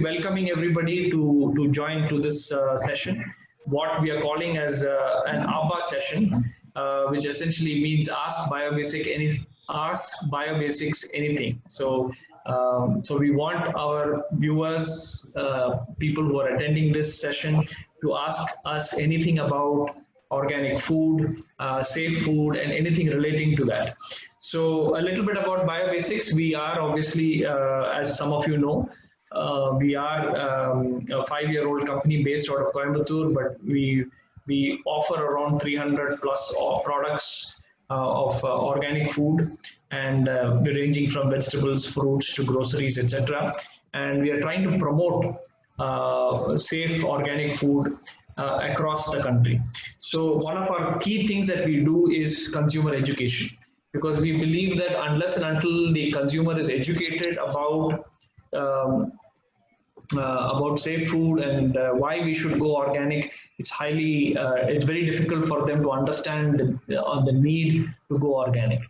welcoming everybody to join to this session, what we are calling as an ABBA session, which essentially means Ask Biobasics Anything. So we want our viewers, people who are attending this session, to ask us anything about organic food, safe food, and anything relating to that. So a little bit about Biobasics. We are obviously, as some of you know, we are a 5-year-old company based out of Coimbatore, but we offer around 300 plus products of organic food, and ranging from vegetables, fruits to groceries, etc. And we are trying to promote safe organic food across the country. So one of our key things that we do is consumer education, because we believe that unless and until the consumer is educated um, about safe food and why we should go organic, it's very difficult for them to understand the need to go organic.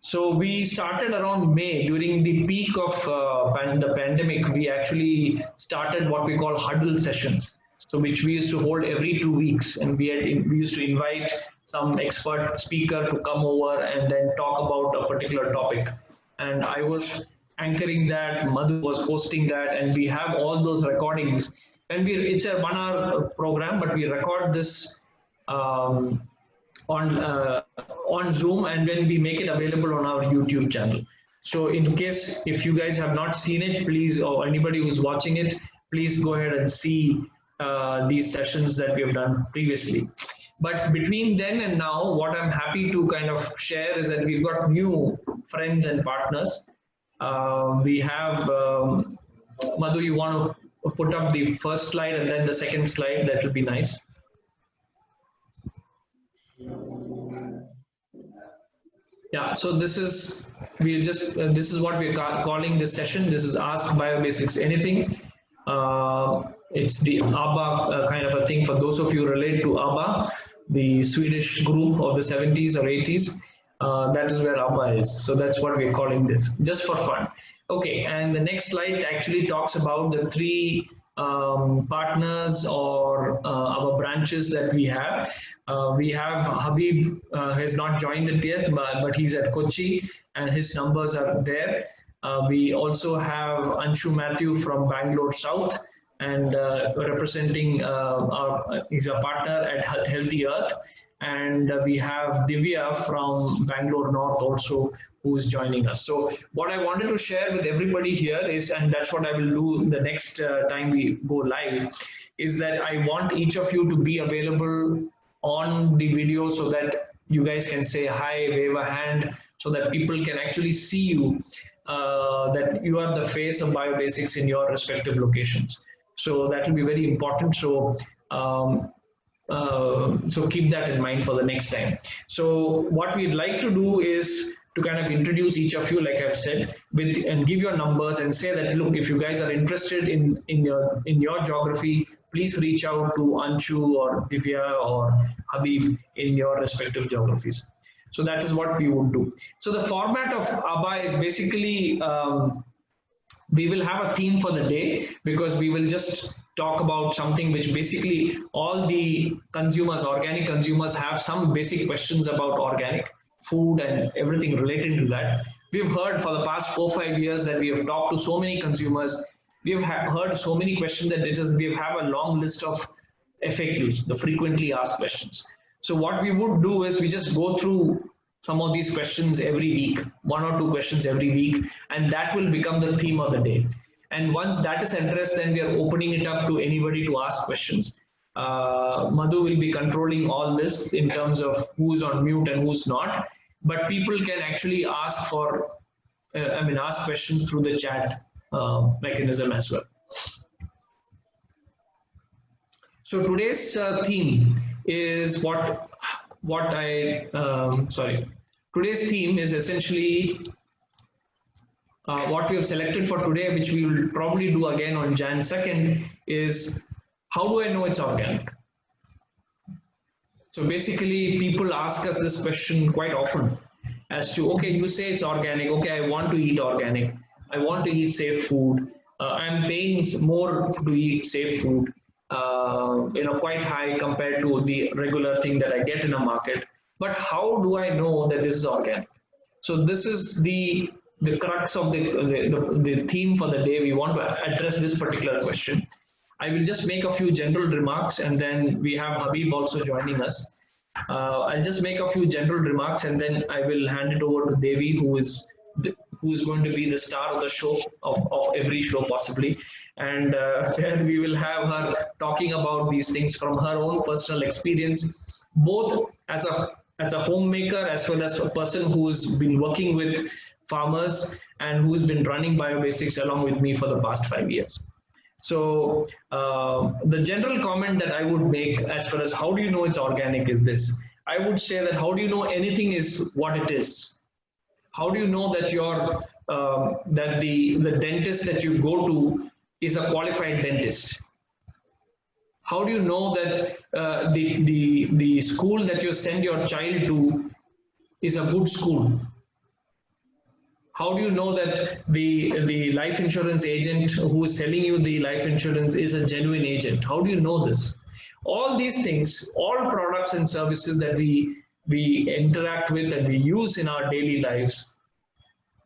So we started around May. During the peak of the pandemic, we actually started what we call huddle sessions. So which we used to hold every 2 weeks, and we used to invite some expert speaker to come over and then talk about a particular topic. And I was anchoring that, Madhu was hosting that, and we have all those recordings. And it's a 1 hour program, but we record this um, on Zoom, and then we make it available on our YouTube channel. So in case if you guys have not seen it, please, or anybody who's watching it, please go ahead and see these sessions that we have done previously. But between then and now, what I'm happy to kind of share is that we've got new friends and partners. We have, Madhu, you want to put up the first slide and then the second slide? That will be nice. Yeah, so this is what we're calling this session. This is Ask Biobasics Anything. It's the ABBA kind of a thing. For those of you who relate to ABBA, the Swedish group of the 70s or 80s, that is where ABBA is. So that's what we're calling this, just for fun. Okay, and the next slide actually talks about the three partners or our branches that we have. We have Habib has not joined it yet, but he's at Kochi and his numbers are there. We also have Anshu Matthew from Bangalore South, and representing he's a partner at Healthy Earth. And we have Divya from Bangalore North also, who is joining us. So what I wanted to share with everybody here is, and that's what I will do the next time we go live, is that I want each of you to be available on the video so that you guys can say hi, wave a hand, so that people can actually see you, that you are the face of Biobasics in your respective locations. So that will be very important. So so keep that in mind for the next time. So what we'd like to do is to kind of introduce each of you, like I've said, and give your numbers and say that, look, if you guys are interested in your geography, please reach out to Anshu or Divya or Habib in your respective geographies. So that is what we would do. So the format of ABBA is basically, we will have a theme for the day, because we will just talk about something which basically all the consumers, organic consumers, have some basic questions about organic food and everything related to that. We've heard for the past 4-5 years that we have talked to so many consumers. We have heard so many questions that we have a long list of FAQs, the frequently asked questions. So what we would do is we just go through some of these questions every week, 1 or 2 questions every week, and that will become the theme of the day. And once that is addressed, then we are opening it up to anybody to ask questions. Madhu will be controlling all this in terms of who's on mute and who's not, but people can actually ask for, ask questions through the chat mechanism as well. So today's theme is today's theme is essentially what we have selected for today, which we will probably do again on Jan 2nd, is how do I know it's organic? So basically, people ask us this question quite often as to, okay, you say it's organic, okay, I want to eat organic, I want to eat safe food, I'm paying more to eat safe food, quite high compared to the regular thing that I get in a market. But how do I know that this is organic? So this is the crux of the theme for the day. We want to address this particular question. I will just make a few general remarks, and then we have Habib also joining us. I'll just make a few general remarks, and then I will hand it over to Devi, who is going to be the star of the show, of every show possibly, and where we will have her talking about these things from her own personal experience, both as a homemaker as well as a person who's been working with farmers and who's been running BioBasics along with me for the past 5 years. So the general comment that I would make as far as how do you know it's organic is this. I would say that how do you know anything is what it is? How do you know that that the dentist that you go to is a qualified dentist? How do you know that the school that you send your child to is a good school? How do you know that the life insurance agent who is selling you the life insurance is a genuine agent? How do you know this? All these things, all products and services that we interact with and we use in our daily lives,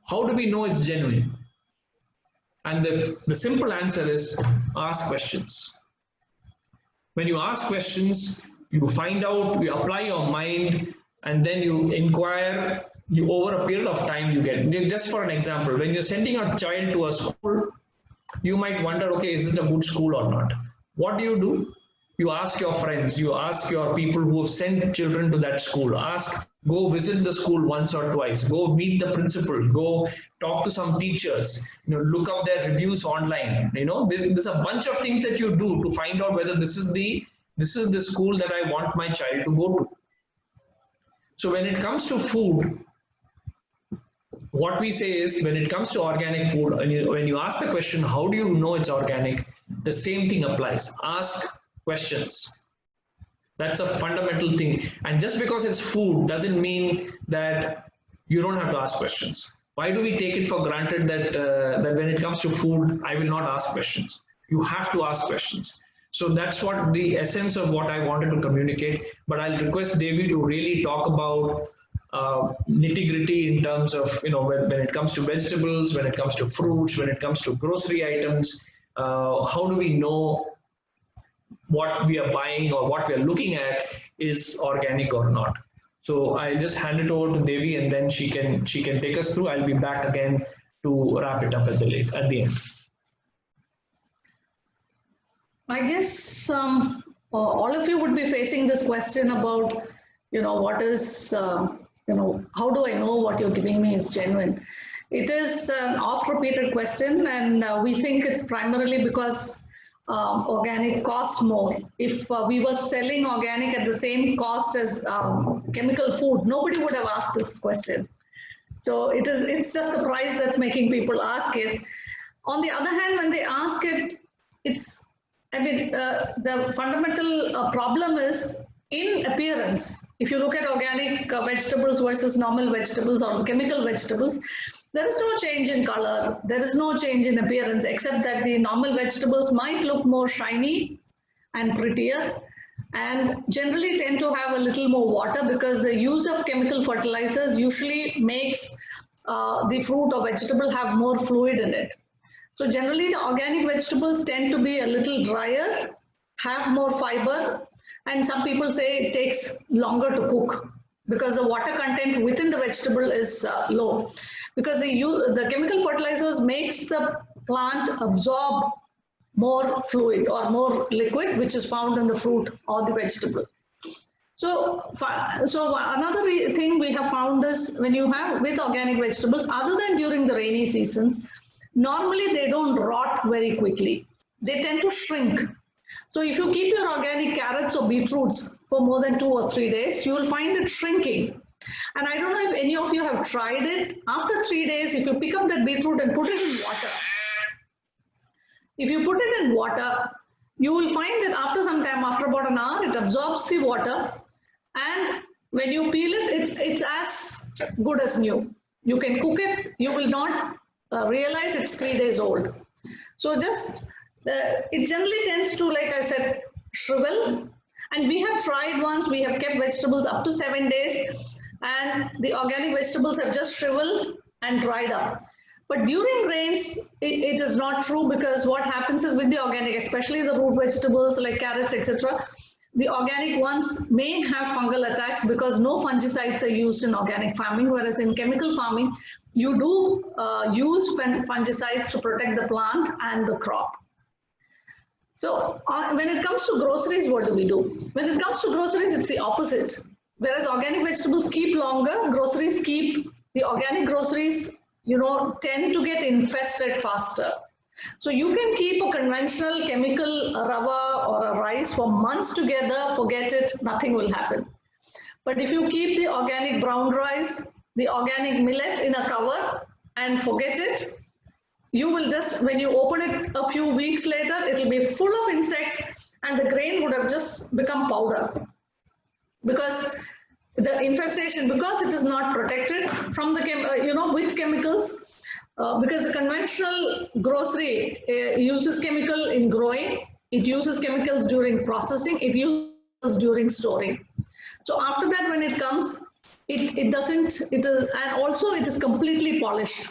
how do we know it's genuine? And the simple answer is ask questions. When you ask questions, you find out, you apply your mind, and then you inquire. You over a period of time you get. Just for an example, when you're sending a child to a school, you might wonder, okay, is it a good school or not? What do? You ask your friends, you ask your people who have sent children to that school, go visit the school once or twice, go meet the principal, go talk to some teachers, look up their reviews online. There's a bunch of things that you do to find out whether this is the school that I want my child to go to. So when it comes to food, what we say is, when it comes to organic food, when you ask the question, how do you know it's organic? The same thing applies. Ask questions. That's a fundamental thing. And just because it's food doesn't mean that you don't have to ask questions. Why do we take it for granted that when it comes to food, I will not ask questions? You have to ask questions. So that's what the essence of what I wanted to communicate. But I'll request Devi to really talk about nitty-gritty in terms of, when it comes to vegetables, when it comes to fruits, when it comes to grocery items, how do we know what we are buying or what we are looking at is organic or not? So I'll just hand it over to Devi, and then she can take us through. I'll be back again to wrap it up at the end. I guess all of you would be facing this question about, what is, how do I know what you're giving me is genuine? It is an oft-repeated question, and we think it's primarily because organic costs more. If we were selling organic at the same cost as chemical food, nobody would have asked this question. So it's just the price that's making people ask it. On the other hand, when they ask it, the fundamental problem is in appearance. If you look at organic vegetables versus normal vegetables or chemical vegetables, there is no change in color, there is no change in appearance, except that the normal vegetables might look more shiny and prettier, and generally tend to have a little more water, because the use of chemical fertilizers usually makes the fruit or vegetable have more fluid in it. So generally the organic vegetables tend to be a little drier, have more fiber, and some people say it takes longer to cook because the water content within the vegetable is low. Because the chemical fertilizers makes the plant absorb more fluid or more liquid, which is found in the fruit or the vegetable. So another thing we have found is, when you have with organic vegetables, other than during the rainy seasons, normally they don't rot very quickly. They tend to shrink. So if you keep your organic carrots or beetroots for more than 2 or 3 days, you will find it shrinking. And I don't know if any of you have tried it. After 3 days, if you pick up that beetroot and put it in water, if you put it in water, you will find that after some time, after about an hour, it absorbs the water. And when you peel it, it's as good as new. You can cook it. You will not realize it's 3 days old. So just, it generally tends to, like I said, shrivel. And we have tried once, we have kept vegetables up to 7 days, and the organic vegetables have just shriveled and dried up. But during rains, it is not true, because what happens is with the organic, especially the root vegetables like carrots, etc., the organic ones may have fungal attacks because no fungicides are used in organic farming, whereas in chemical farming, you do use fungicides to protect the plant and the crop. So when it comes to groceries, what do we do? When it comes to groceries, it's the opposite. Whereas organic vegetables keep longer, groceries keep, the organic groceries, tend to get infested faster. So you can keep a conventional chemical rava or a rice for months together, forget it, nothing will happen. But if you keep the organic brown rice, the organic millet in a cover and forget it, you will just, when you open it a few weeks later, it will be full of insects and the grain would have just become powder. Because the infestation, because it is not protected from the, with chemicals, because the conventional grocery uses chemical in growing, it uses chemicals during processing, it uses during storing. So after that, when it comes, it doesn't, and also it is completely polished.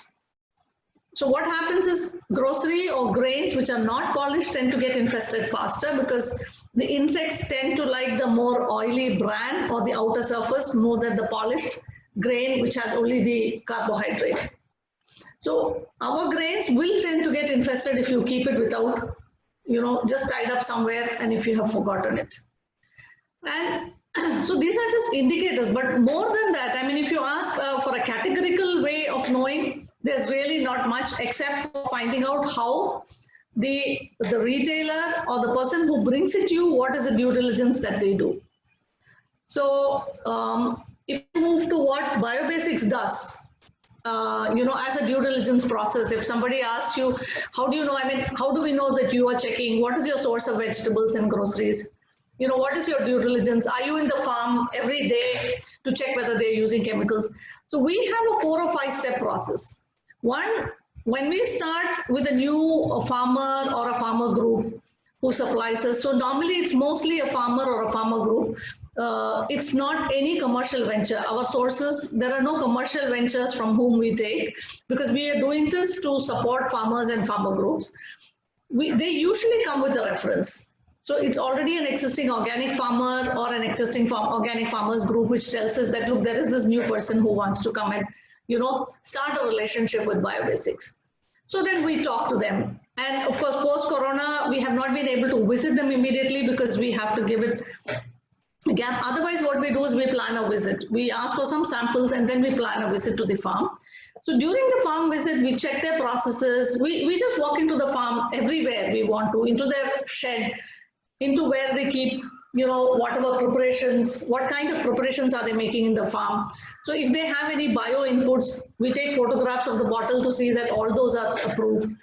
So what happens is grocery or grains which are not polished tend to get infested faster, because the insects tend to like the more oily bran or the outer surface more than the polished grain which has only the carbohydrate. So our grains will tend to get infested if you keep it without, just tied up somewhere and if you have forgotten it. And so these are just indicators, but more than that, I mean, if you ask for a categorical way of knowing, there's really not much except for finding out how the retailer or the person who brings it to you, what is the due diligence that they do. So if you move to what BioBasics does, as a due diligence process, if somebody asks you, how do you know, I mean, how do we know that you are checking, what is your source of vegetables and groceries? What is your due diligence? Are you in the farm every day to check whether they're using chemicals? So we have a 4 or 5 step process. One, when we start with a new farmer or a farmer group who supplies us, so normally it's mostly a farmer or a farmer group. It's not any commercial venture. Our sources, there are no commercial ventures from whom we take, because we are doing this to support farmers and farmer groups. They usually come with a reference. So it's already an existing organic farmer or an existing organic farmers group which tells us that, look, there is this new person who wants to come and, start a relationship with BioBasics. So then we talk to them. And of course, post-corona, we have not been able to visit them immediately because we have to give it a gap. Otherwise, what we do is we plan a visit. We ask for some samples and then we plan a visit to the farm. So during the farm visit, we check their processes. We just walk into the farm everywhere we want to, into their shed, into where they keep, whatever preparations, what kind of preparations are they making in the farm. So if they have any bio inputs, we take photographs of the bottle to see that all those are approved.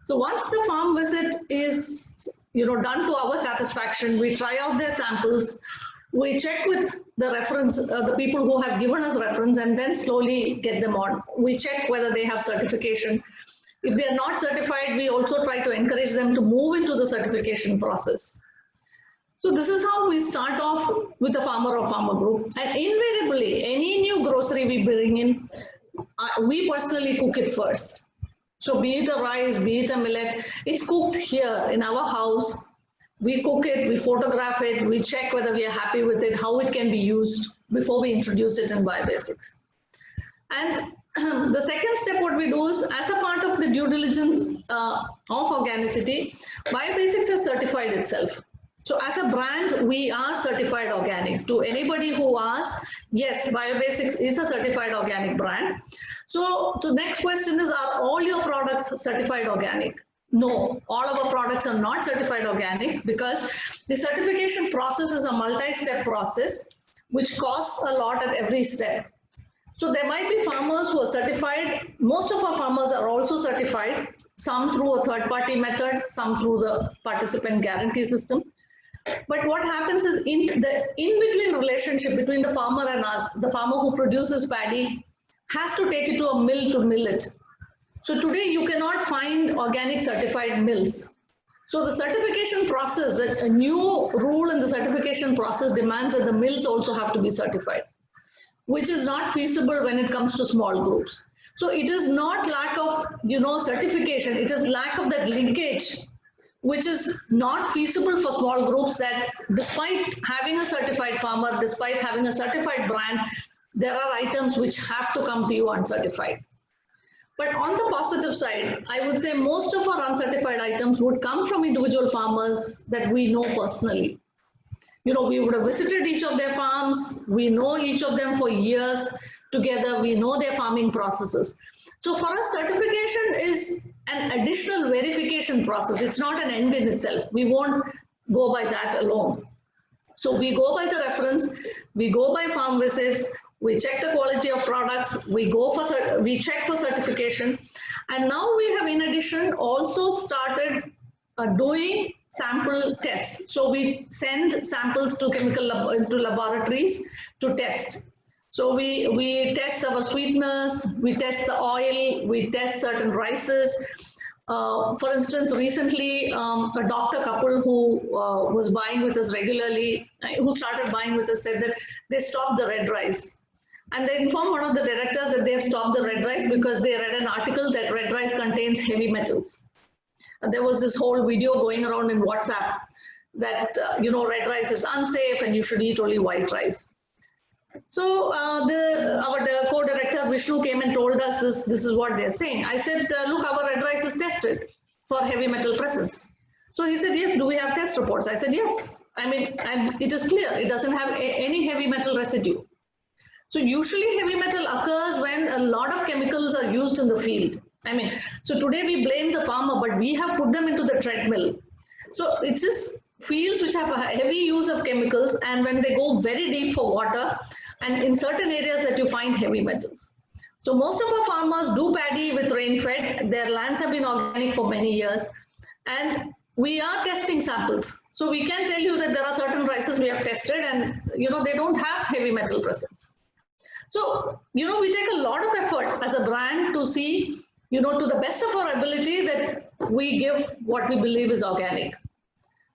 So once the farm visit is, done to our satisfaction, we try out their samples, we check with the reference, the people who have given us reference, and then slowly get them on. We check whether they have certification. If they are not certified, we also try to encourage them to move into the certification process. So this is how we start off with a farmer or farmer group. And invariably, any new grocery we bring in, we personally cook it first. So be it a rice, be it a millet, it's cooked here in our house. We cook it, we photograph it, we check whether we are happy with it, how it can be used before we introduce it in BioBasics. And the second step, what we do is, as a part of the due diligence of organicity, BioBasics has certified itself. So as a brand, we are certified organic. To anybody who asks, yes, BioBasics is a certified organic brand. So the next question is, are all your products certified organic? No, all of our products are not certified organic, because the certification process is a multi-step process which costs a lot at every step. So there might be farmers who are certified. Most of our farmers are also certified, some through a third-party method, some through the participant guarantee system. But what happens is, in between relationship between the farmer and us, the farmer who produces paddy has to take it to a mill to mill it. So today you cannot find organic certified mills. So the certification process, a new rule in the certification process demands that the mills also have to be certified, which is not feasible when it comes to small groups. So it is not lack of, certification, it is lack of that linkage, which is not feasible for small groups, that despite having a certified farmer, despite having a certified brand, there are items which have to come to you uncertified. But on the positive side, I would say most of our uncertified items would come from individual farmers that we know personally. We would have visited each of their farms. We know each of them for years together. We know their farming processes. So for us, certification is an additional verification process. It's not an end in itself. We won't go by that alone. So we go by the reference, we go by farm visits, we check the quality of products, we check for certification, and now we have in addition also started doing sample tests. So we send samples to to laboratories to test. So we test our sweeteners, we test the oil, we test certain rices. For instance, recently, a doctor couple who was buying with us regularly, who started buying with us, said that they stopped the red rice. And they informed one of the directors that they have stopped the red rice because they read an article that red rice contains heavy metals. And there was this whole video going around in WhatsApp that, red rice is unsafe and you should eat only white rice. So our co-director Vishnu came and told us this is what they're saying. I said, look, our red rice is tested for heavy metal presence. So he said, yes, do we have test reports? I said, yes. And it is clear, it doesn't have any heavy metal residue. So usually heavy metal occurs when a lot of chemicals are used in the field. So today we blame the farmer, but we have put them into the treadmill. So it's just fields which have a heavy use of chemicals, and when they go very deep for water, and in certain areas that you find heavy metals. So most of our farmers do paddy with rain-fed. Their lands have been organic for many years, and we are testing samples. So we can tell you that there are certain rices we have tested, and they don't have heavy metal presence. So we take a lot of effort as a brand to see, to the best of our ability, that we give what we believe is organic.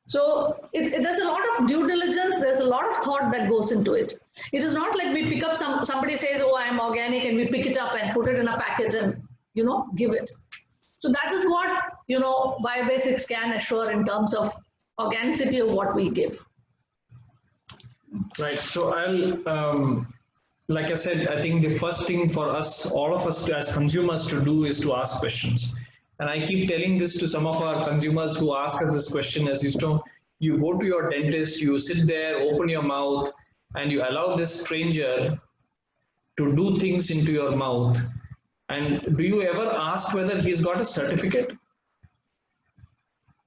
So there's a lot of due diligence, there's a lot of thought that goes into it. It is not like we pick up somebody says, oh, I'm organic, and we pick it up and put it in a packet and, give it. So that is what, Biobasics can assure in terms of organicity of what we give. Right. So I'll, like I said, I think the first thing for us, all of us as consumers to do is to ask questions. And I keep telling this to some of our consumers who ask us this question, as you go to your dentist, you sit there, open your mouth, and you allow this stranger to do things into your mouth. And do you ever ask whether he's got a certificate?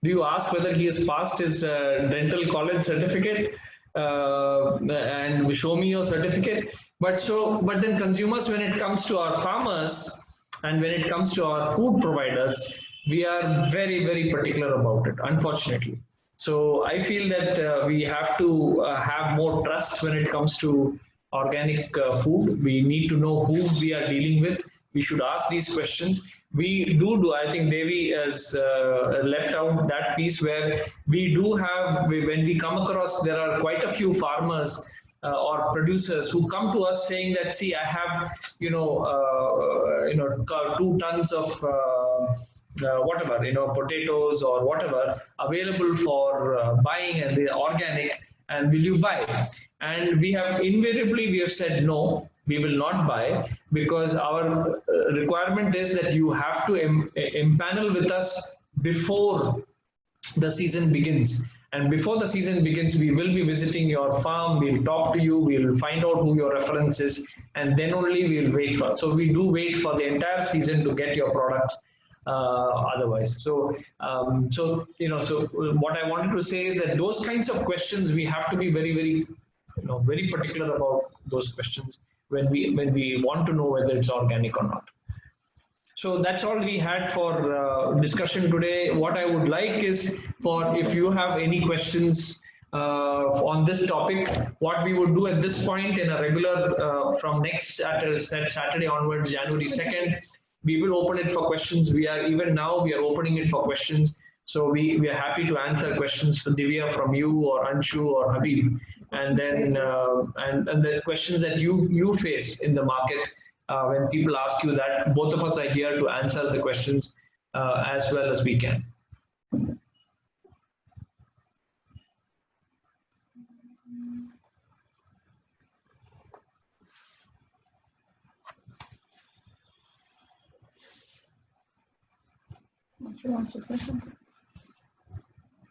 Do you ask whether he has passed his dental college certificate? And show me your certificate. But then consumers, when it comes to our farmers and when it comes to our food providers, we are very, very particular about it, unfortunately. So I feel that we have to have more trust when it comes to organic food. We need to know who we are dealing with. We should ask these questions. We do. I think Devi has left out that piece where we do have, when we come across, there are quite a few farmers or producers who come to us saying that, see, I have, 2 tons of whatever, potatoes or whatever available for buying, and they're organic, and will you buy? And we have said no, we will not buy, because our requirement is that you have to empanel with us before the season begins. And before the season begins, we will be visiting your farm, we'll talk to you, we'll find out who your reference is, and then only we'll wait for. So we do wait for the entire season to get your products otherwise. So what I wanted to say is that those kinds of questions, we have to be very, very, very particular about those questions when we want to know whether it's organic or not. So that's all we had for discussion today. What I would like is, if you have any questions on this topic, what we would do at this point in a regular, from next Saturday onwards, January 2nd, we will open it for questions. Even now we are opening it for questions. So we are happy to answer questions for Divya from you or Anshu or Habib, and then and the questions that you face in the market when people ask you that. Both of us are here to answer the questions as well as we can.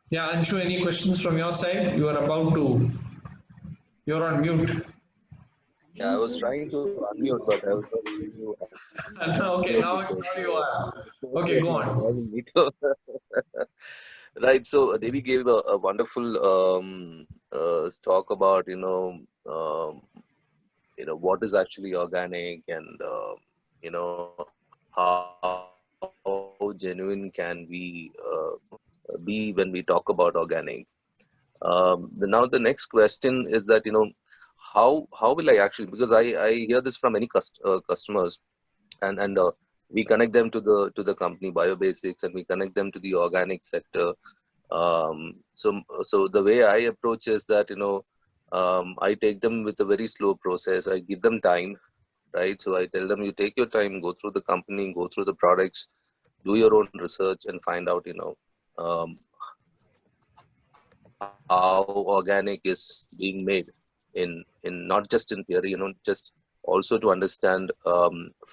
Yeah, Anshu, any questions from your side? You're on mute. Yeah, I was trying to unmute, but I was not seeing you. Okay, now you are. Okay, go on. Right. So Devi gave a wonderful talk about what is actually organic, and how genuine can we be when we talk about organic. Now the next question is that how will I actually, because I hear this from many customers, and we connect them to the company BioBasics, and we connect them to the organic sector. So the way I approach is that I take them with a very slow process. I give them time, right? So I tell them, you take your time, go through the company, go through the products, do your own research, and find out um, how organic is being made in not just in theory, just also to understand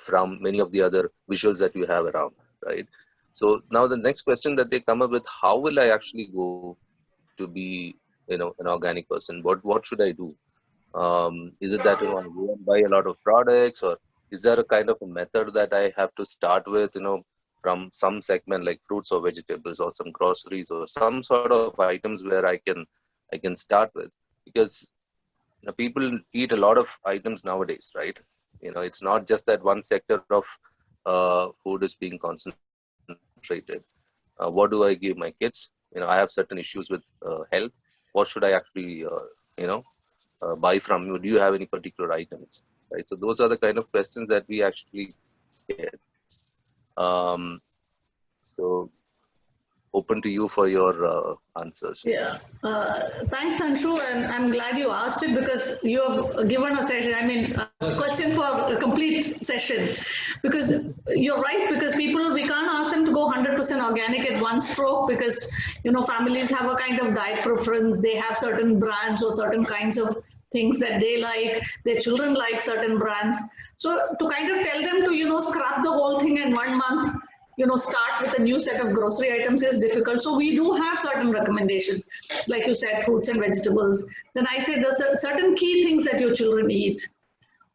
from many of the other visuals that you have around, right? So now the next question that they come up with, how will I actually go to be an organic person? What should I do? Is it that I go and buy a lot of products, or is there a kind of a method that I have to start with, from some segment like fruits or vegetables or some groceries or some sort of items where I can start with? Because people eat a lot of items nowadays, right? It's not just that one sector of food is being concentrated. What do I give my kids? I have certain issues with health. What should I actually buy from you? Do you have any particular items, right? So those are the kind of questions that we actually get. So open to you for your answers. Yeah, thanks, Anshu, and I'm glad you asked it because you have given a session. I mean, a question for a complete session. Because you're right. Because we can't ask them to go 100% organic at one stroke, because families have a kind of diet preference. They have certain brands or certain kinds of things that they like. Their children like certain brands. So to kind of tell them to scrap the whole thing in 1 month, start with a new set of grocery items is difficult. So we do have certain recommendations, like you said, fruits and vegetables. Then I say there's certain key things that your children eat,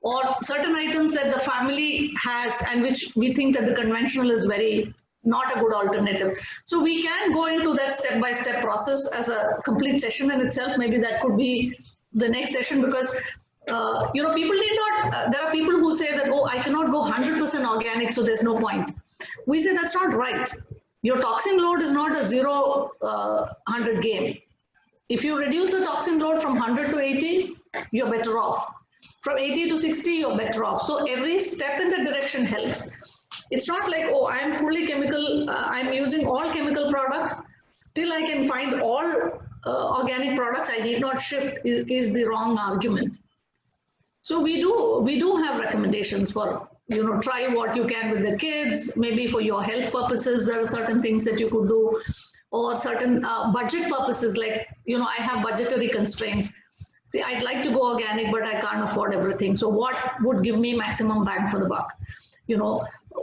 or certain items that the family has and which we think that the conventional is very not a good alternative. So we can go into that step-by-step process as a complete session in itself. Maybe that could be the next session, because people need not, there are people who say that, oh, I cannot go 100% organic, so there's no point. We say that's not right. Your toxin load is not a 0-100 game. If you reduce the toxin load from 100 to 80, you're better off. From 80 to 60, you're better off. So every step in that direction helps. It's not like, oh, I'm fully chemical, I'm using all chemical products. Till I can find all organic products, I need not shift, is the wrong argument. So we do have recommendations for, try what you can with the kids. Maybe for your health purposes, there are certain things that you could do, or certain budget purposes, like, I have budgetary constraints. See, I'd like to go organic, but I can't afford everything. So what would give me maximum bang for the buck?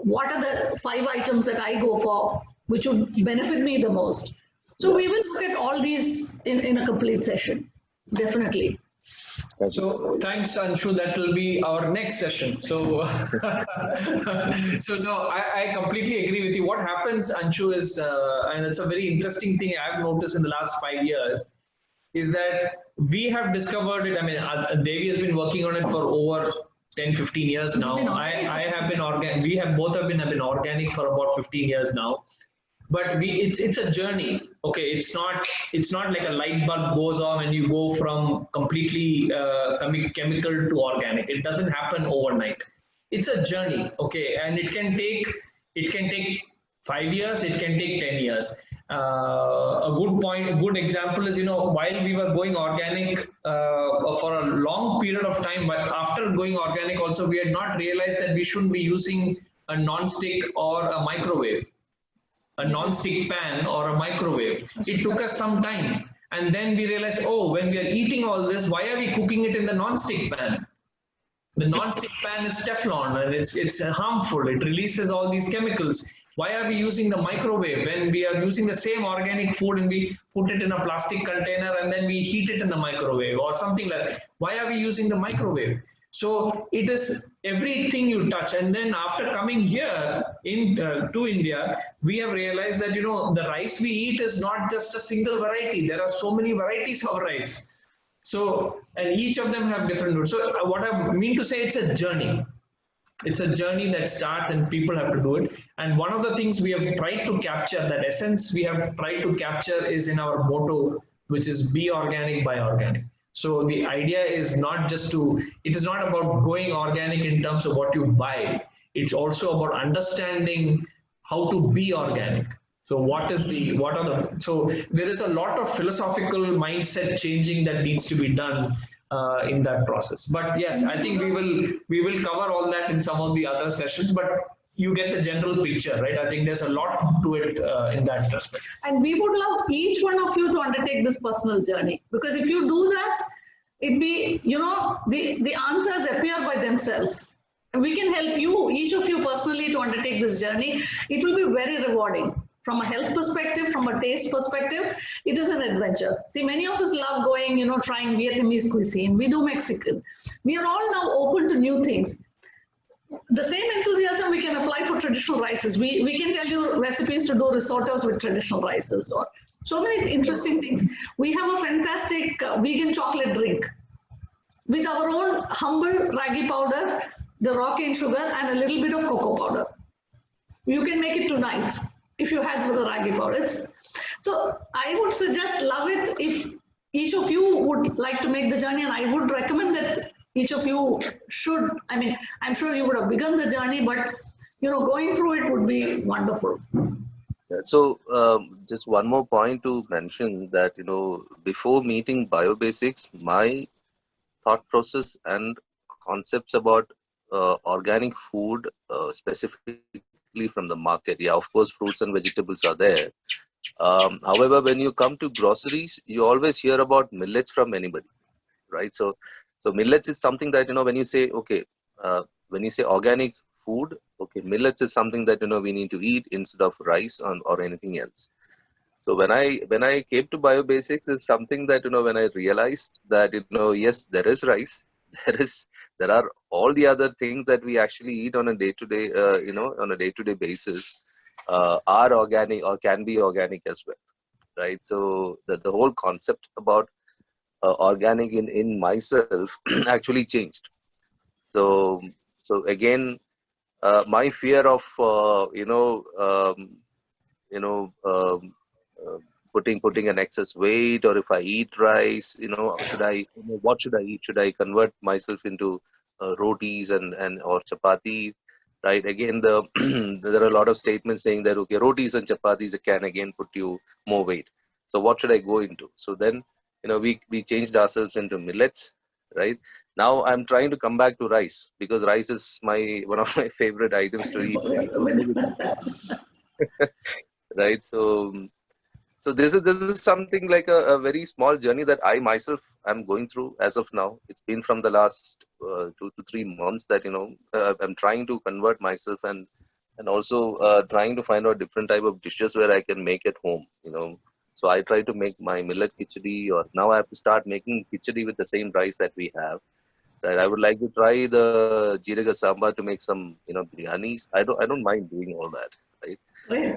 What are the 5 items that I go for, which would benefit me the most? So we will look at all these in a complete session, definitely. So thanks, Anshu. That will be our next session. So, so no, I completely agree with you. What happens, Anshu, is, and it's a very interesting thing I've noticed in the last 5 years, is that we have discovered it. I mean, Devi has been working on it for over 10-15 years now. I have been organic. We have both have been organic for about 15 years now. But it's a journey. Okay, it's not like a light bulb goes on and you go from completely chemical to organic. It doesn't happen overnight. it's a journey, okay, and it can take 5 years, it can take 10 years. A good example is, while we were going organic for a long period of time, but after going organic also, we had not realized that we shouldn't be using a non-stick or a microwave, a non-stick pan or a microwave. It took us some time. And then we realized, oh, when we are eating all this, why are we cooking it in the non-stick pan? The non-stick pan is Teflon and it's harmful. It releases all these chemicals. Why are we using the microwave when we are using the same organic food and we put it in a plastic container and then we heat it in the microwave or something like that? Why are we using the microwave? So it is everything you touch. And then after coming here to India, we have realized that the rice we eat is not just a single variety. There are so many varieties of rice. So, and each of them have different roots. So what I mean to say, it's a journey. It's a journey that starts and people have to do it. And one of the things we have tried to capture, that essence we have tried to capture is in our motto, which is be organic, buy organic. So the idea is not just it is not about going organic in terms of what you buy. It's also about understanding how to be organic. So so there is a lot of philosophical mindset changing that needs to be done in that process. But yes, I think we will cover all that in some of the other sessions, but you get the general picture, right? I think there's a lot to it in that respect. And we would love each one of you to undertake this personal journey, because if you do that, the answers appear by themselves. And we can help you, each of you personally, to undertake this journey. It will be very rewarding. From a health perspective, from a taste perspective, it is an adventure. See, many of us love going, trying Vietnamese cuisine. We do Mexican. We are all now open to new things. The same enthusiasm we can apply for traditional rices. We can tell you recipes to do risottos with traditional rices, or so many interesting things. We have a fantastic vegan chocolate drink with our own humble ragi powder, the raw cane sugar, and a little bit of cocoa powder. You can make it tonight if you had the ragi powder. So I would suggest, love it if each of you would like to make the journey, and I would recommend that each of you should. I mean, I'm sure you would have begun the journey, but going through it would be wonderful. So just one more point to mention that before meeting BioBasics, my thought process and concepts about organic food, specifically from the market. Yeah, of course, fruits and vegetables are there. However, when you come to groceries, you always hear about millets from anybody, right? So millets is something that when you say when you say organic food, okay, millets is something that we need to eat instead of rice or anything else. So when I came to BioBasics, is something that when I realized that yes, there is rice, there are all the other things that we actually eat on a day-to-day basis are organic or can be organic as well, right? So the whole concept about organic in myself actually changed. So again, my fear of putting an excess weight, or if I eat rice, what should I eat? Should I convert myself into rotis and or chapatis? Right. Again, there are a lot of statements saying that okay, rotis and chapatis can again put you more weight. So what should I go into? So then we changed ourselves into millets. Right. Now I'm trying to come back to rice, because rice is one of my favorite items to eat. Right. So this is something like a very small journey that I myself am going through as of now. It's been from the last 2 to 3 months that I'm trying to convert myself and also trying to find out different type of dishes where I can make at home. So I try to make my millet khichdi, or now I have to start making khichdi with the same rice that we have. That I would like to try the jeeraga sambar to make some biryanis. I don't mind doing all that, right? Right.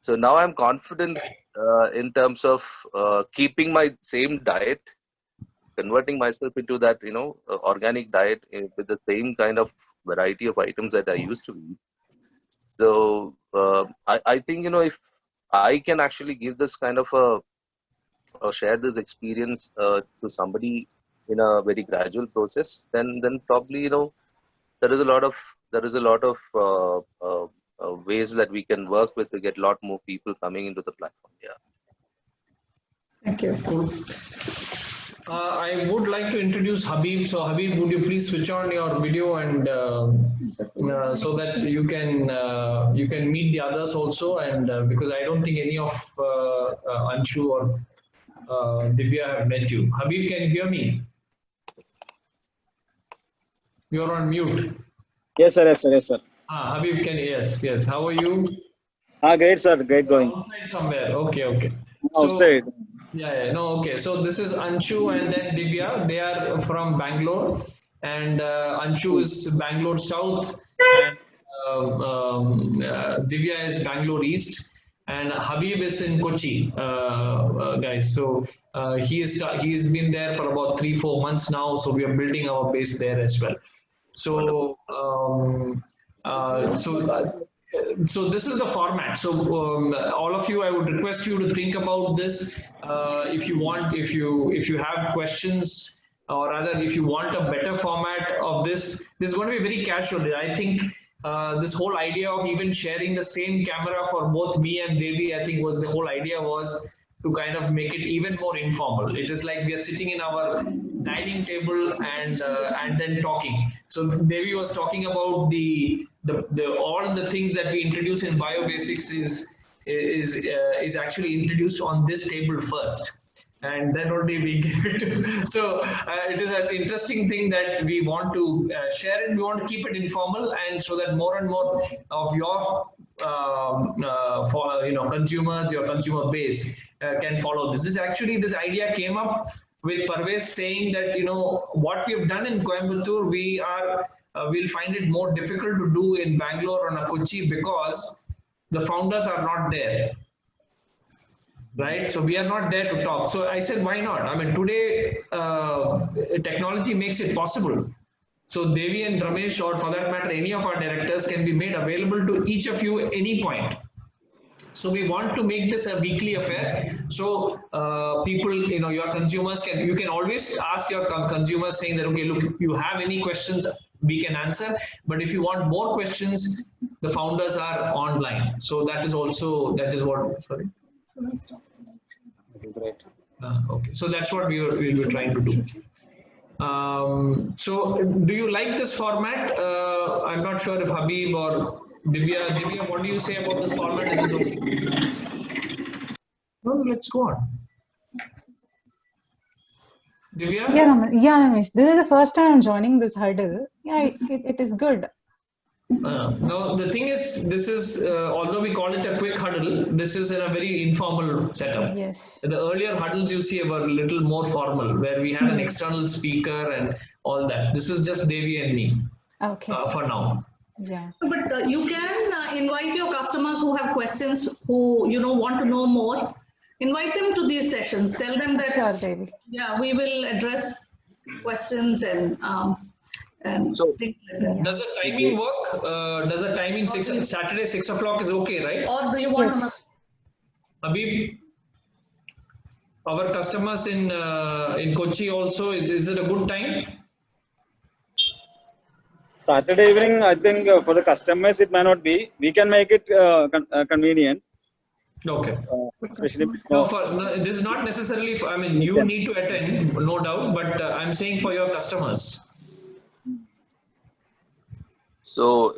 So now I'm confident in terms of keeping my same diet, converting myself into that organic diet with the same kind of variety of items that I used to eat. So I think if I can actually give this kind of or share this experience to somebody in a very gradual process, then probably there is a lot of ways that we can work with to get a lot more people coming into the platform. Yeah. Thank you. Cool. I would like to introduce Habib. So Habib, would you please switch on your video and so that you can meet the others also, and because I don't think any of Anshu or Divya have met you. Habib, can you hear me? You're on mute. Yes, sir. Yes, sir. Yes, sir. Habib, yes. How are you? Great, sir. Great going. Outside somewhere. Okay. Outside. Okay. So this is Anshu and then Divya. They are from Bangalore, and Anshu is Bangalore South, and Divya is Bangalore East, and Habib is in Kochi, guys. So he's been there for about 3-4 months now. So we are building our base there as well. So so this is the format. So all of you, I would request you to think about this. If you have questions, or rather if you want a better format of this is going to be very casual. I think this whole idea of even sharing the same camera for both me and Devi, I think the whole idea was to kind of make it even more informal. It is like we are sitting in our dining table and then talking. So Devi was talking about the all the things that we introduce in BioBasics is actually introduced on this table first, and then only we give it to. So it is an interesting thing that we want to share, and we want to keep it informal, and so that more and more of your consumers, your consumer base can follow this. This idea came up with Parvez saying that what we have done in Coimbatore, we'll find it more difficult to do in Bangalore or Kochi because the founders are not there. Right, so we are not there to talk. So I said, why not? I mean, today technology makes it possible. So Devi and Ramesh, or for that matter, any of our directors, can be made available to each of you at any point. So we want to make this a weekly affair. So people, your consumers you can always ask your consumers saying that, okay, look, if you have any questions, we can answer. But if you want more questions, the founders are online. So that is what, sorry. Okay, great. Okay, so that's what we'll be trying to do. So do you like this format? I'm not sure if Habib or Divya, what do you say about this format? Is it okay? Well, let's go on. Divya? Yeah, Ramesh. This is the first time I'm joining this huddle. Yeah, it is good. Now the thing is, this is although we call it a quick huddle, this is in a very informal setup. Yes. The earlier huddles you see were a little more formal, where we had an external speaker and all that. This is just Devi and me. Okay. For now. Yeah. But you can invite your customers who have questions, who want to know more. Invite them to these sessions. Tell them that. Sure, Devi. Yeah, we will address questions and So, things like that. Does the timing work? Does the timing Saturday 6 o'clock is okay, right? Or do you want Yes. Habib, our customers in Kochi also, is it a good time? Saturday evening, I think for the customers it may not be. We can make it convenient. Okay. Especially This is not necessarily for, I mean, you need to attend, no doubt, but I'm saying for your customers. So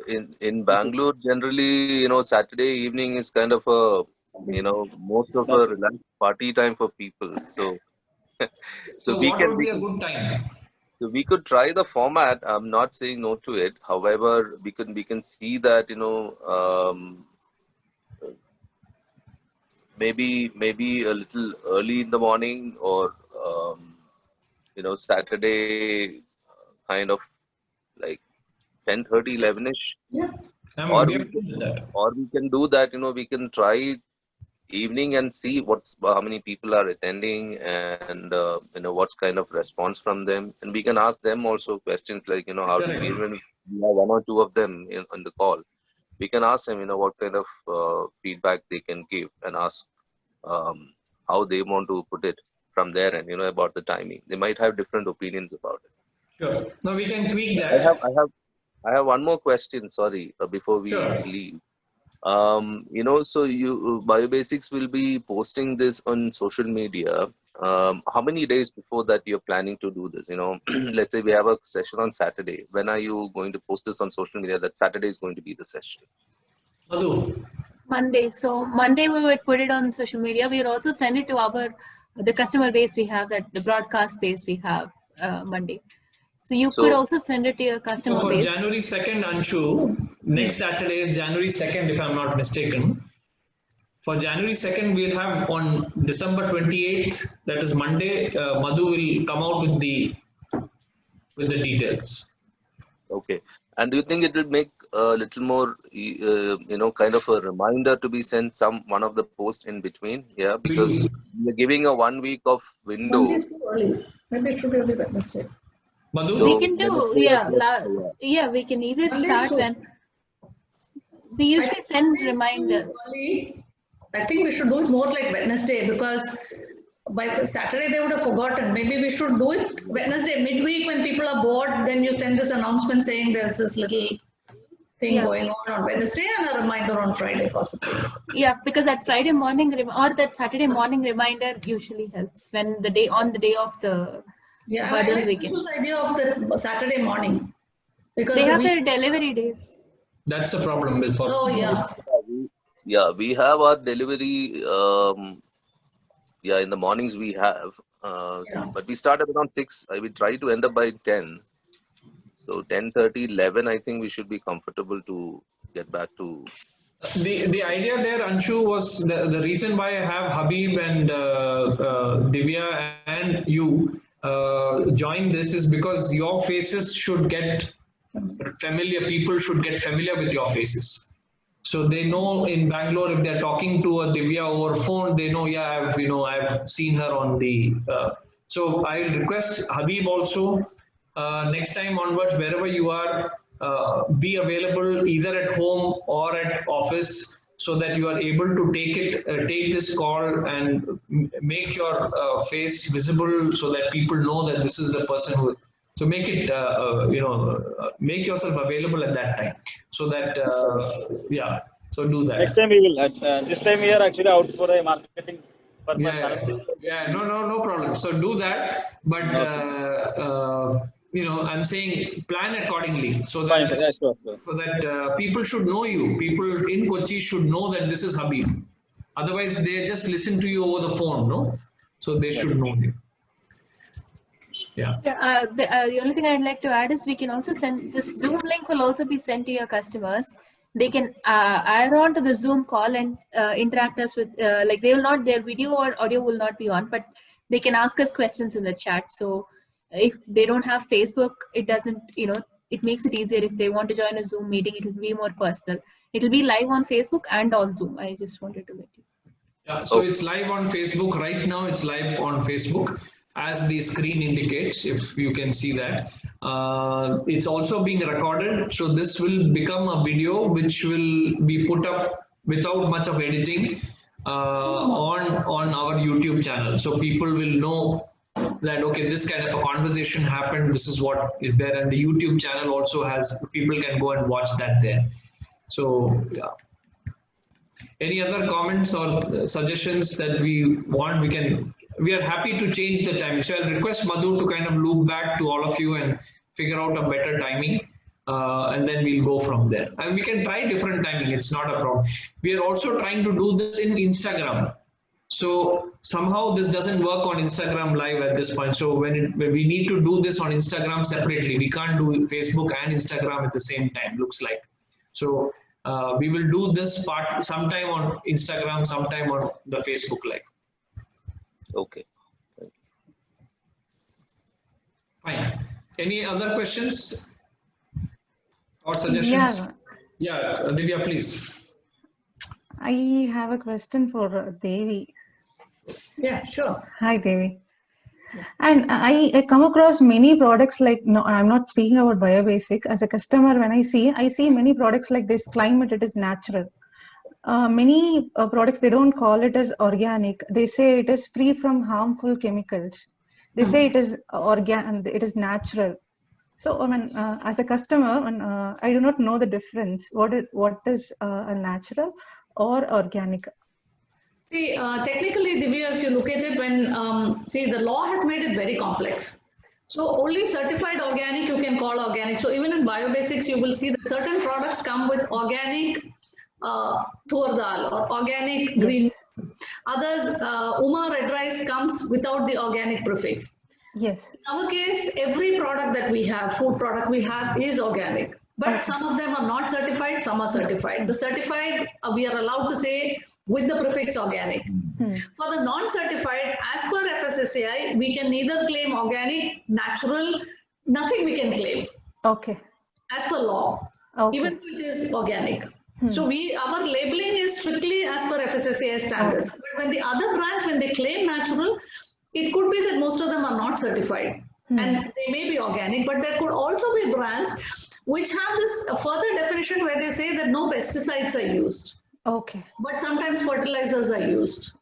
in Bangalore, generally, Saturday evening is kind of a, most of a relaxed party time for people. So, So what would be a good time? So we could try the format. I'm not saying no to it. However, we can see that maybe a little early in the morning, or Saturday kind of like 10:30, 11ish. Yeah. Or we can do that. We can try evening and see how many people are attending, and what's kind of response from them, and we can ask them also questions like how do we, even we have one or two of them on the call, we can ask them what kind of feedback they can give, and ask how they want to put it from there, and about the timing. They might have different opinions about it. Sure. No, we can tweak that. I have one more question. Sorry, before we Sure. leave. So Biobasics will be posting this on social media. How many days before that you're planning to do this? Let's say we have a session on Saturday. When are you going to post this on social media that Saturday is going to be the session? Madhu. Monday. So Monday we would put it on social media. We will also send it to the customer base we have, that the broadcast base we have Monday. So you could also send it to your customer For base. January 2nd, Anshu, next Saturday is January 2nd, if I'm not mistaken. For January 2nd, we'll have on December 28th, that is Monday, Madhu will come out with the details. Okay. And do you think it will make a little more, kind of a reminder to be sent one of the posts in between? Yeah, because we're giving a 1 week of window. Monday is too early. Maybe it should be Wednesday. Madhu? So We can do, we can either Monday start is too- when we usually send reminders. I think we should do it more like Wednesday, because by Saturday they would have forgotten. Maybe we should do it Wednesday midweek when people are bored. Then you send this announcement saying there's this little thing going on Wednesday, and a reminder on Friday possibly. Yeah, because that Friday morning or that Saturday morning reminder usually helps when on the day of the hurdle I weekend. this idea of the Saturday morning, because They have their delivery days. That's the problem with for. Oh yeah. Yeah, we have our delivery. In the mornings we have, but we start at around 6. We try to end up by 10. So 10:30, 11, I think we should be comfortable to get back to. The idea there, Anshu, was the reason why I have Habib and Divya and you join this is because your faces should get familiar. People should get familiar with your faces. So they know in Bangalore, if they're talking to a Divya over phone, they know, I've seen her on the. So I'll request Habib also, next time onwards, wherever you are, be available either at home or at office, so that you are able to take this call and make your face visible, so that people know that this is the person who. So make it, make yourself available at that time, so that, so do that. Next time we will. This time we are actually out for a marketing purpose. No problem. So do that, but I'm saying plan accordingly, so that so that people should know you. People in Kochi should know that this is Habib. Otherwise, they just listen to you over the phone, no? So they should know you. Yeah. The only thing I'd like to add is we can also send this Zoom link will also be sent to your customers. They can add on to the Zoom call and interact us with their video or audio will not be on, but they can ask us questions in the chat. So if they don't have Facebook, it doesn't, it makes it easier. If they want to join a Zoom meeting, it will be more personal. It will be live on Facebook and on Zoom. I just wanted to let you. Yeah, so it's live on Facebook right now. It's live on Facebook, as the screen indicates, if you can see that. It's also being recorded, so this will become a video which will be put up without much of editing on our YouTube channel. So people will know that, okay, this kind of a conversation happened, this is what is there, and the YouTube channel also has, people can go and watch that there. So, yeah. Any other comments or suggestions that we want, we are happy to change the time. So I'll request Madhu to kind of loop back to all of you and figure out a better timing, and then we'll go from there. And we can try different timing, it's not a problem. We are also trying to do this in Instagram. So somehow this doesn't work on Instagram Live at this point. So when we need to do this on Instagram separately, we can't do Facebook and Instagram at the same time, looks like. So we will do this part sometime on Instagram, sometime on the Facebook Live. Okay. Fine. Any other questions or suggestions? Yeah, Divya, please. I have a question for Devi. Yeah, sure. Hi, Devi. And I come across many products like, no, I'm not speaking about Biobasic. As a customer, when I see many products like this, climate, it is natural. Many products, they don't call it as organic. They say it is free from harmful chemicals. They say it is organic, it is natural. So, as a customer, I do not know the difference. What is a natural or organic? See, technically, Divya, if you look at it, see, the law has made it very complex. So only certified organic you can call organic. So even in biobasics, you will see that certain products come with organic tur dal or organic green. Yes. Others, Uma red rice comes without the organic prefix. Yes. In our case, every product that we have, food product we have, is organic. But Okay. some of them are not certified, some are certified. The certified, we are allowed to say with the prefix organic. For the non-certified, as per FSSAI, we can neither claim organic, natural, nothing we can claim. Okay. As per law, Okay. even if it is organic. So our labeling is strictly as per FSSAI standards. Okay. But when the other branch, when they claim natural, it could be that most of them are not certified and they may be organic, but there could also be brands which have this further definition where they say that no pesticides are used, Okay. but sometimes fertilizers are used.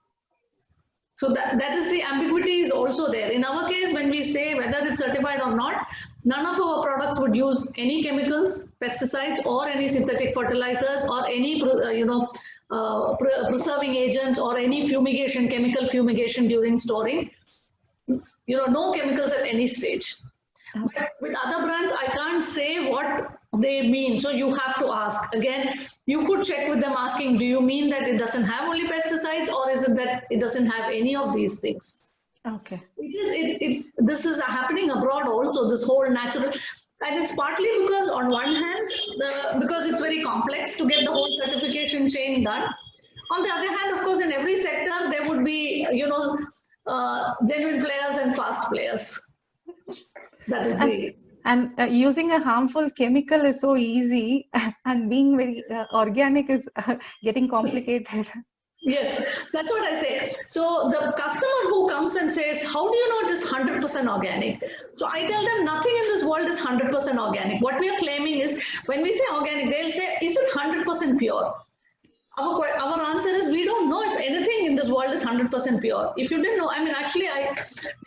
So that is the ambiguity is also there. In our case, when we say whether it's certified or not, none of our products would use any chemicals, pesticides, or any synthetic fertilizers, or any preserving agents, or any fumigation, chemical fumigation during storing. No chemicals at any stage. But with other brands, I can't say what they mean. So you have to ask. Again, you could check with them asking, do you mean that it doesn't have only pesticides, or is it that it doesn't have any of these things? Okay. This is happening abroad also, this whole natural. And it's partly because on one hand, because it's very complex to get the whole certification chain done. On the other hand, of course, in every sector, there would be, genuine players and fast players. That is the... And using a harmful chemical is so easy, and being very organic is getting complicated. Yes, that's what I say. So the customer who comes and says, how do you know it is 100% organic? So I tell them nothing in this world is 100% organic. What we are claiming is, when we say organic, they'll say, is it 100% pure? Our answer is, we don't know if anything in this world is 100% pure. If you didn't know, actually,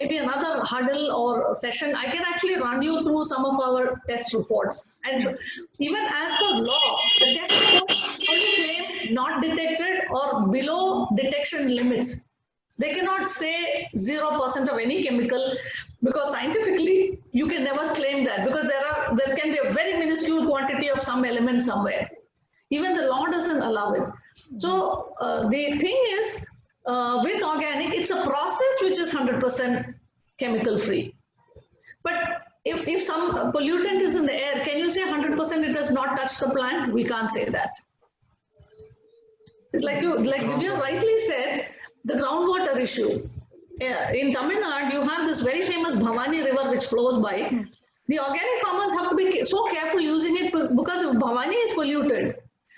maybe another huddle or session, I can actually run you through some of our test reports. And even as per law, the test reports only claim not detected or below detection limits. They cannot say 0% of any chemical, because scientifically, you can never claim that, because there can be a very minuscule quantity of some element somewhere. Even the law doesn't allow it. So the thing is, with organic, it's a process which is 100% chemical free. But if some pollutant is in the air, can you say 100% it does not touch the plant? We can't say that. Like Divya rightly said, the groundwater issue. In Tamil Nadu, you have this very famous Bhavani river which flows by. The organic farmers have to be so careful using it, because if Bhavani is polluted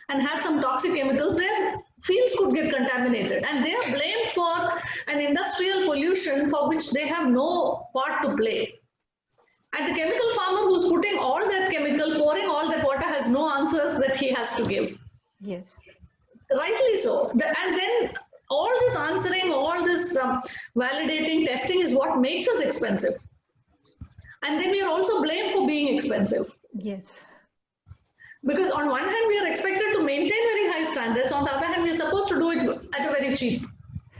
and has some toxic chemicals, their fields could get contaminated, and they are blamed for an industrial pollution for which they have no part to play. And the chemical farmer who's putting all that chemical, pouring all that water, has no answers that he has to give. Yes. Rightly so. And then all this answering, all this validating, testing is what makes us expensive. And then we are also blamed for being expensive. Yes. Because on one hand, we are expected to maintain very high standards. On the other hand, we are supposed to do it at a very cheap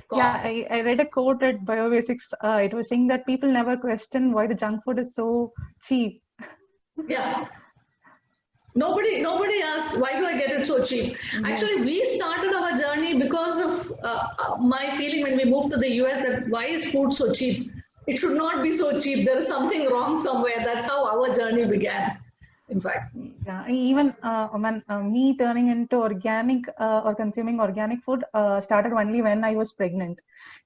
cost. Yeah, I read a quote at Biobasics. It was saying that people never question why the junk food is so cheap. Yeah. Nobody asks, why do I get it so cheap? Yes. Actually, we started our journey because of my feeling when we moved to the US, that why is food so cheap? It should not be so cheap. There is something wrong somewhere. That's how our journey began, in fact. Yeah, even me turning into organic or consuming organic food started only when I was pregnant.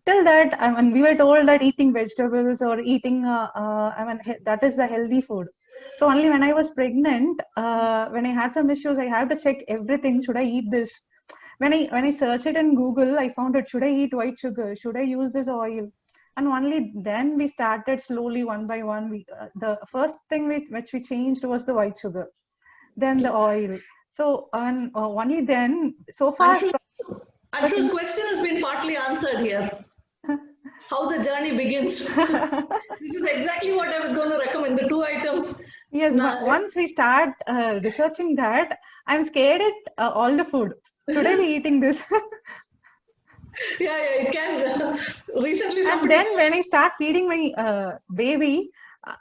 Till that, we were told that eating vegetables or eating, that is the healthy food. So only when I was pregnant, when I had some issues, I had to check everything. Should I eat this? When I searched it in Google, I found out, should I eat white sugar? Should I use this oil? And only then we started slowly, one by one. The first thing which we changed was the white sugar, then the oil. So only then, so far. Anshu's question has been partly answered here. How the journey begins. This is exactly what I was going to recommend. The two items Yes, once we start researching that, I'm scared at all the food. Should I be eating this? Yeah, it can. Recently, And somebody. then when I start feeding my baby,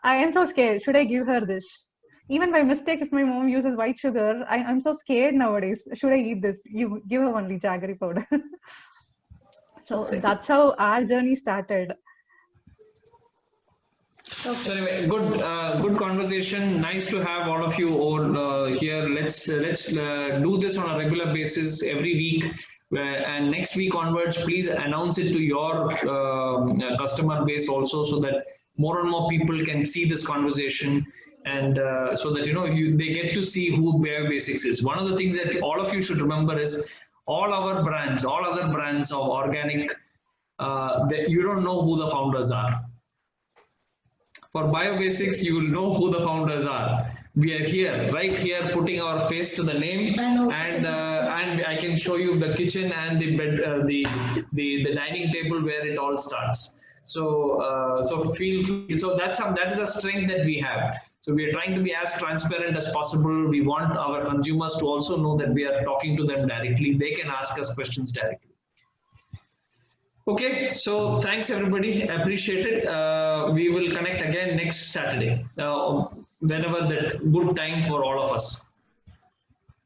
I am so scared. Should I give her this? Even by mistake, if my mom uses white sugar, I'm so scared nowadays. Should I eat this? You give her only jaggery powder. So that's how our journey started. So anyway, good conversation. Nice to have all of you all here. Let's do this on a regular basis every week. And next week onwards, please announce it to your customer base also, so that more and more people can see this conversation, and so that they get to see who BioBasics is. One of the things that all of you should remember is all our brands, all other brands of organic, that you don't know who the founders are. For BioBasics, you will know who the founders are. We are here, right here, putting our face to the name, and I can show you the kitchen and the bed, the dining table where it all starts. So feel free. So that is a strength that we have. So we are trying to be as transparent as possible. We want our consumers to also know that we are talking to them directly. They can ask us questions directly. Okay, so thanks everybody, appreciate it. We will connect again next Saturday, whenever that good time for all of us.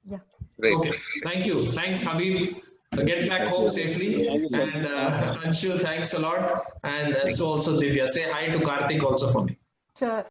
Yeah. Great. Okay, thank you. Thanks, Habib. Get back home safely. And Anshu, thanks a lot. And so also Divya. Say hi to Karthik also for me. Sure.